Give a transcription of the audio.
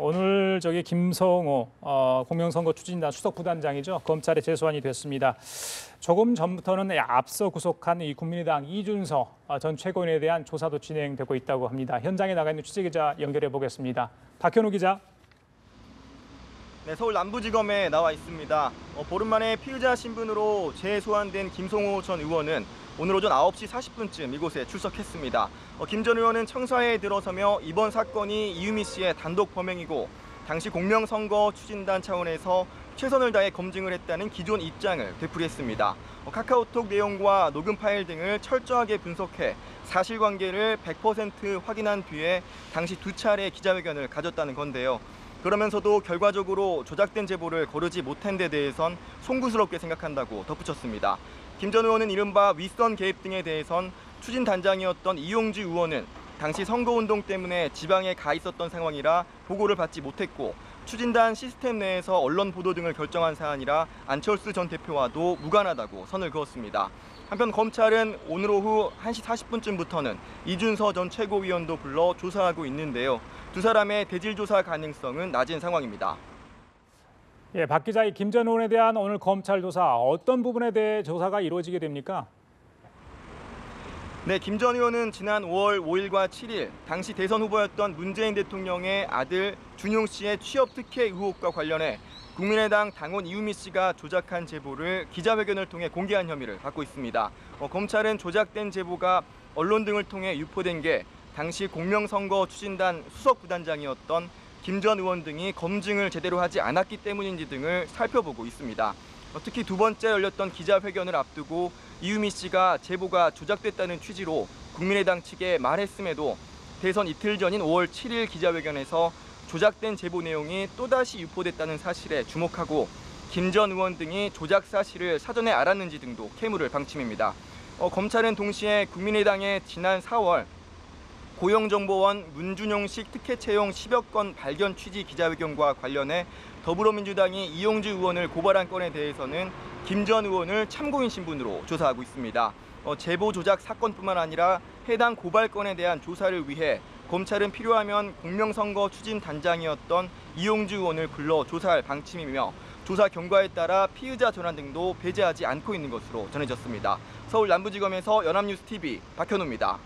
오늘 김성호 공명선거 추진단 수석부단장이죠. 검찰에 재소환이 됐습니다. 조금 전부터는 앞서 구속한 이 국민의당 이준서 전 최고위원에 대한 조사도 진행되고 있다고 합니다. 현장에 나가 있는 취재기자 연결해 보겠습니다. 박현우 기자. 네, 서울 남부지검에 나와 있습니다. 보름 만에 피의자 신분으로 재소환된 김성호 전 의원은 오늘 오전 9시 40분쯤 이곳에 출석했습니다. 김 전 의원은 청사에 들어서며 이번 사건이 이유미 씨의 단독 범행이고 당시 공명선거 추진단 차원에서 최선을 다해 검증을 했다는 기존 입장을 되풀이했습니다. 카카오톡 내용과 녹음 파일 등을 철저하게 분석해 사실관계를 100% 확인한 뒤에 당시 2차례 기자회견을 가졌다는 건데요. 그러면서도 결과적으로 조작된 제보를 거르지 못한 데 대해선 송구스럽게 생각한다고 덧붙였습니다. 김 전 의원은 이른바 윗선 개입 등에 대해선 추진단장이었던 이용주 의원은 당시 선거운동 때문에 지방에 가 있었던 상황이라 보고를 받지 못했고 추진단 시스템 내에서 언론 보도 등을 결정한 사안이라 안철수 전 대표와도 무관하다고 선을 그었습니다. 한편 검찰은 오늘 오후 1시 40분쯤부터는 이준서 전 최고위원도 불러 조사하고 있는데요. 두 사람의 대질 조사 가능성은 낮은 상황입니다. 예, 박 기자, 김 전 의원에 대한 오늘 검찰 조사 어떤 부분에 대해 조사가 이루어지게 됩니까? 네, 김 전 의원은 지난 5월 5일과 7일 당시 대선 후보였던 문재인 대통령의 아들 준용 씨의 취업 특혜 의혹과 관련해 국민의당 당원 이유미 씨가 조작한 제보를 기자회견을 통해 공개한 혐의를 받고 있습니다. 검찰은 조작된 제보가 언론 등을 통해 유포된 게 당시 공명선거 추진단 수석부단장이었던 김 전 의원 등이 검증을 제대로 하지 않았기 때문인지 등을 살펴보고 있습니다. 특히 두 번째 열렸던 기자회견을 앞두고 이유미 씨가 제보가 조작됐다는 취지로 국민의당 측에 말했음에도 대선 이틀 전인 5월 7일 기자회견에서 조작된 제보 내용이 또다시 유포됐다는 사실에 주목하고 김 전 의원 등이 조작 사실을 사전에 알았는지 등도 캐물을 방침입니다. 검찰은 동시에 국민의당의 지난 4월 고용정보원 문준용식 특혜 채용 10여 건 발견 취지 기자회견과 관련해 더불어민주당이 이용주 의원을 고발한 건에 대해서는 김 전 의원을 참고인 신분으로 조사하고 있습니다. 제보 조작 사건뿐만 아니라 해당 고발건에 대한 조사를 위해 검찰은 필요하면 공명선거 추진단장이었던 이용주 의원을 불러 조사할 방침이며 조사 경과에 따라 피의자 전환 등도 배제하지 않고 있는 것으로 전해졌습니다. 서울 남부지검에서 연합뉴스TV 박현우입니다.